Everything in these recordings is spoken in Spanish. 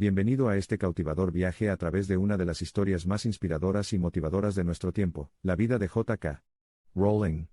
Bienvenido a este cautivador viaje a través de una de las historias más inspiradoras y motivadoras de nuestro tiempo, la vida de J.K. Rowling.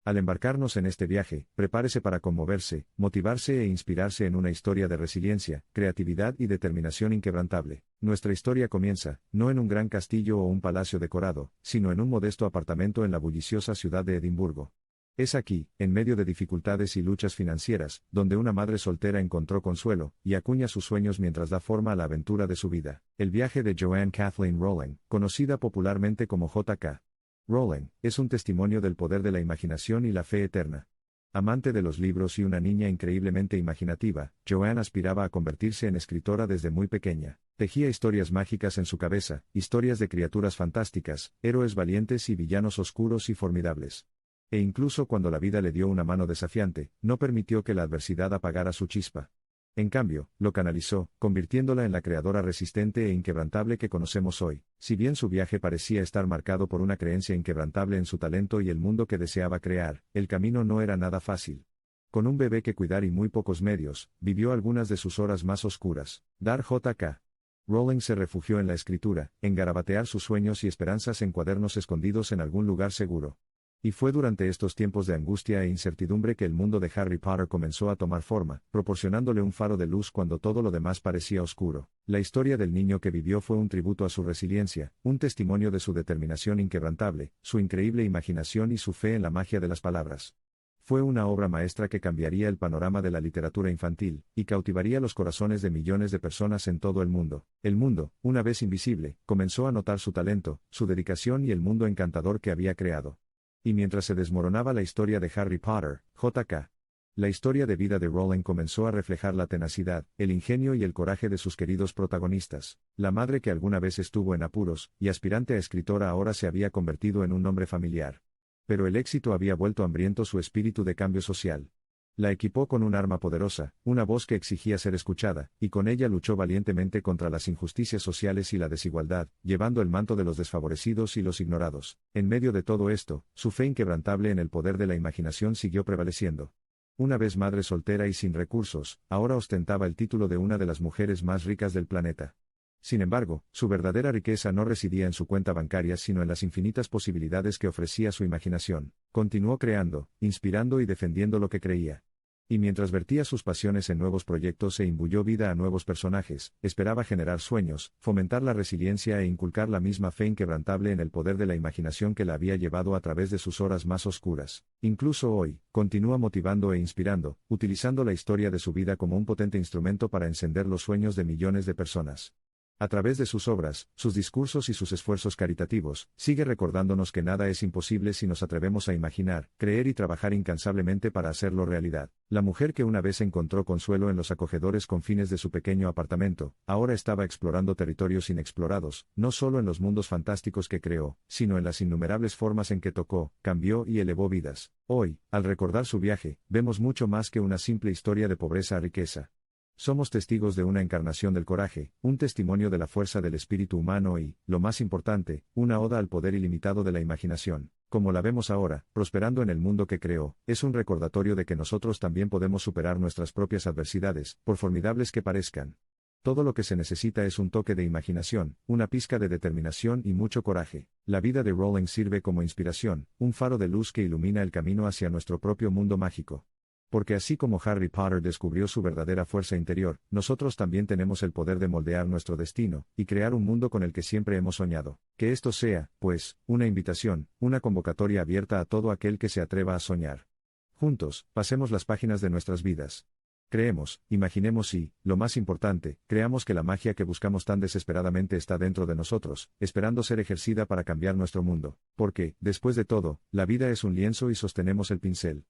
Al embarcarnos en este viaje, prepárese para conmoverse, motivarse e inspirarse en una historia de resiliencia, creatividad y determinación inquebrantable. Nuestra historia comienza, no en un gran castillo o un palacio decorado, sino en un modesto apartamento en la bulliciosa ciudad de Edimburgo. Es aquí, en medio de dificultades y luchas financieras, donde una madre soltera encontró consuelo, y acuña sus sueños mientras da forma a la aventura de su vida. El viaje de Joanne Kathleen Rowling, conocida popularmente como J.K. Rowling, es un testimonio del poder de la imaginación y la fe eterna. Amante de los libros y una niña increíblemente imaginativa, Joanne aspiraba a convertirse en escritora desde muy pequeña. Tejía historias mágicas en su cabeza, historias de criaturas fantásticas, héroes valientes y villanos oscuros y formidables. E incluso cuando la vida le dio una mano desafiante, no permitió que la adversidad apagara su chispa. En cambio, lo canalizó, convirtiéndola en la creadora resistente e inquebrantable que conocemos hoy. Si bien su viaje parecía estar marcado por una creencia inquebrantable en su talento y el mundo que deseaba crear, el camino no era nada fácil. Con un bebé que cuidar y muy pocos medios, vivió algunas de sus horas más oscuras. J.K. Rowling se refugió en la escritura, en garabatear sus sueños y esperanzas en cuadernos escondidos en algún lugar seguro. Y fue durante estos tiempos de angustia e incertidumbre que el mundo de Harry Potter comenzó a tomar forma, proporcionándole un faro de luz cuando todo lo demás parecía oscuro. La historia del niño que vivió fue un tributo a su resiliencia, un testimonio de su determinación inquebrantable, su increíble imaginación y su fe en la magia de las palabras. Fue una obra maestra que cambiaría el panorama de la literatura infantil, y cautivaría los corazones de millones de personas en todo el mundo. El mundo, una vez invisible, comenzó a notar su talento, su dedicación y el mundo encantador que había creado. Y mientras se desmoronaba la historia de Harry Potter, J.K. La historia de vida de Rowling comenzó a reflejar la tenacidad, el ingenio y el coraje de sus queridos protagonistas. La madre que alguna vez estuvo en apuros, y aspirante a escritora ahora se había convertido en un nombre familiar. Pero el éxito había vuelto hambriento su espíritu de cambio social. La equipó con un arma poderosa, una voz que exigía ser escuchada, y con ella luchó valientemente contra las injusticias sociales y la desigualdad, llevando el manto de los desfavorecidos y los ignorados. En medio de todo esto, su fe inquebrantable en el poder de la imaginación siguió prevaleciendo. Una vez madre soltera y sin recursos, ahora ostentaba el título de una de las mujeres más ricas del planeta. Sin embargo, su verdadera riqueza no residía en su cuenta bancaria sino en las infinitas posibilidades que ofrecía su imaginación. Continuó creando, inspirando y defendiendo lo que creía. Y mientras vertía sus pasiones en nuevos proyectos e imbuyó vida a nuevos personajes, esperaba generar sueños, fomentar la resiliencia e inculcar la misma fe inquebrantable en el poder de la imaginación que la había llevado a través de sus horas más oscuras. Incluso hoy, continúa motivando e inspirando, utilizando la historia de su vida como un potente instrumento para encender los sueños de millones de personas. A través de sus obras, sus discursos y sus esfuerzos caritativos, sigue recordándonos que nada es imposible si nos atrevemos a imaginar, creer y trabajar incansablemente para hacerlo realidad. La mujer que una vez encontró consuelo en los acogedores confines de su pequeño apartamento, ahora estaba explorando territorios inexplorados, no solo en los mundos fantásticos que creó, sino en las innumerables formas en que tocó, cambió y elevó vidas. Hoy, al recordar su viaje, vemos mucho más que una simple historia de pobreza a riqueza. Somos testigos de una encarnación del coraje, un testimonio de la fuerza del espíritu humano y, lo más importante, una oda al poder ilimitado de la imaginación. Como la vemos ahora, prosperando en el mundo que creó, es un recordatorio de que nosotros también podemos superar nuestras propias adversidades, por formidables que parezcan. Todo lo que se necesita es un toque de imaginación, una pizca de determinación y mucho coraje. La vida de Rowling sirve como inspiración, un faro de luz que ilumina el camino hacia nuestro propio mundo mágico. Porque así como Harry Potter descubrió su verdadera fuerza interior, nosotros también tenemos el poder de moldear nuestro destino, y crear un mundo con el que siempre hemos soñado. Que esto sea, pues, una invitación, una convocatoria abierta a todo aquel que se atreva a soñar. Juntos, pasemos las páginas de nuestras vidas. Creemos, imaginemos y, lo más importante, creamos que la magia que buscamos tan desesperadamente está dentro de nosotros, esperando ser ejercida para cambiar nuestro mundo. Porque, después de todo, la vida es un lienzo y sostenemos el pincel.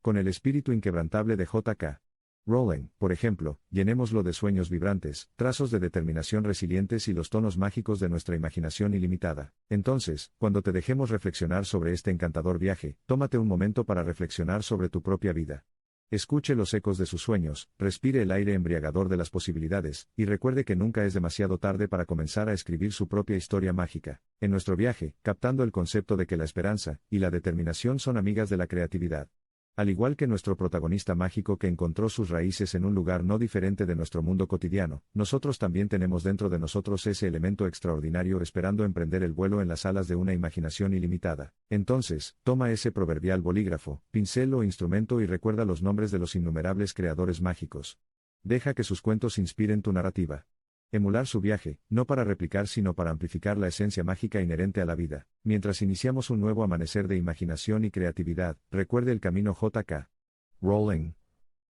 Con el espíritu inquebrantable de J.K. Rowling, por ejemplo, llenémoslo de sueños vibrantes, trazos de determinación resilientes y los tonos mágicos de nuestra imaginación ilimitada. Entonces, cuando te dejemos reflexionar sobre este encantador viaje, tómate un momento para reflexionar sobre tu propia vida. Escuche los ecos de sus sueños, respire el aire embriagador de las posibilidades, y recuerde que nunca es demasiado tarde para comenzar a escribir su propia historia mágica. En nuestro viaje, captando el concepto de que la esperanza y la determinación son amigas de la creatividad. Al igual que nuestro protagonista mágico que encontró sus raíces en un lugar no diferente de nuestro mundo cotidiano, nosotros también tenemos dentro de nosotros ese elemento extraordinario esperando emprender el vuelo en las alas de una imaginación ilimitada. Entonces, toma ese proverbial bolígrafo, pincel o instrumento y recuerda los nombres de los innumerables creadores mágicos. Deja que sus cuentos inspiren tu narrativa. Emular su viaje, no para replicar sino para amplificar la esencia mágica inherente a la vida. Mientras iniciamos un nuevo amanecer de imaginación y creatividad, recuerde el camino J.K. Rowling.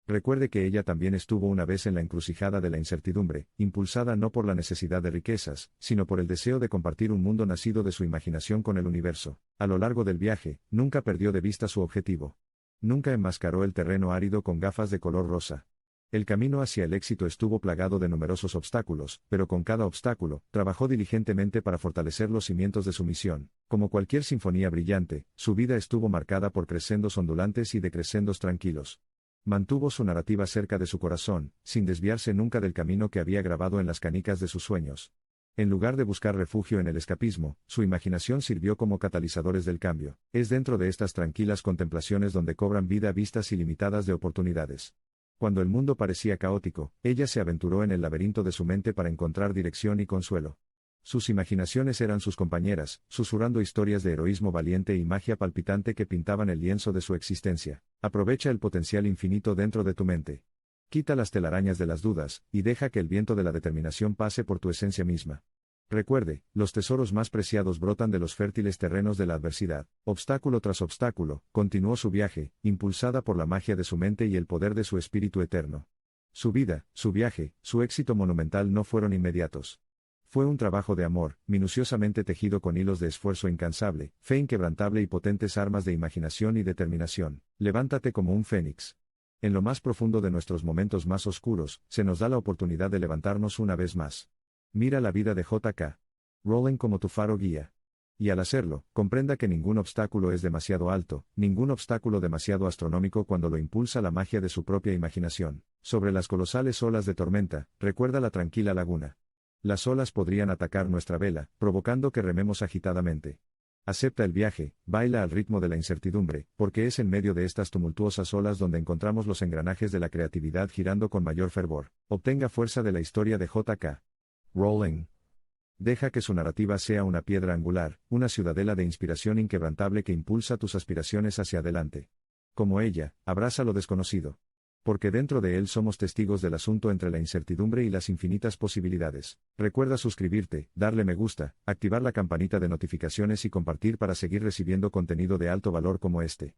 Recuerde que ella también estuvo una vez en la encrucijada de la incertidumbre, impulsada no por la necesidad de riquezas, sino por el deseo de compartir un mundo nacido de su imaginación con el universo. A lo largo del viaje, nunca perdió de vista su objetivo. Nunca enmascaró el terreno árido con gafas de color rosa. El camino hacia el éxito estuvo plagado de numerosos obstáculos, pero con cada obstáculo, trabajó diligentemente para fortalecer los cimientos de su misión. Como cualquier sinfonía brillante, su vida estuvo marcada por crescendos ondulantes y decrescendos tranquilos. Mantuvo su narrativa cerca de su corazón, sin desviarse nunca del camino que había grabado en las canicas de sus sueños. En lugar de buscar refugio en el escapismo, su imaginación sirvió como catalizadores del cambio. Es dentro de estas tranquilas contemplaciones donde cobran vida vistas ilimitadas de oportunidades. Cuando el mundo parecía caótico, ella se aventuró en el laberinto de su mente para encontrar dirección y consuelo. Sus imaginaciones eran sus compañeras, susurrando historias de heroísmo valiente y magia palpitante que pintaban el lienzo de su existencia. Aprovecha el potencial infinito dentro de tu mente. Quita las telarañas de las dudas, y deja que el viento de la determinación pase por tu esencia misma. Recuerde, los tesoros más preciados brotan de los fértiles terrenos de la adversidad. Obstáculo tras obstáculo, continuó su viaje, impulsada por la magia de su mente y el poder de su espíritu eterno. Su vida, su viaje, su éxito monumental no fueron inmediatos. Fue un trabajo de amor, minuciosamente tejido con hilos de esfuerzo incansable, fe inquebrantable y potentes armas de imaginación y determinación. Levántate como un fénix. En lo más profundo de nuestros momentos más oscuros, se nos da la oportunidad de levantarnos una vez más. Mira la vida de J.K. Rowling como tu faro guía. Y al hacerlo, comprenda que ningún obstáculo es demasiado alto, ningún obstáculo demasiado astronómico cuando lo impulsa la magia de su propia imaginación. Sobre las colosales olas de tormenta, recuerda la tranquila laguna. Las olas podrían atacar nuestra vela, provocando que rememos agitadamente. Acepta el viaje, baila al ritmo de la incertidumbre, porque es en medio de estas tumultuosas olas donde encontramos los engranajes de la creatividad girando con mayor fervor. Obtenga fuerza de la historia de J.K. Rowling. Deja que su narrativa sea una piedra angular, una ciudadela de inspiración inquebrantable que impulsa tus aspiraciones hacia adelante. Como ella, abraza lo desconocido. Porque dentro de él somos testigos del asunto entre la incertidumbre y las infinitas posibilidades. Recuerda suscribirte, darle me gusta, activar la campanita de notificaciones y compartir para seguir recibiendo contenido de alto valor como este.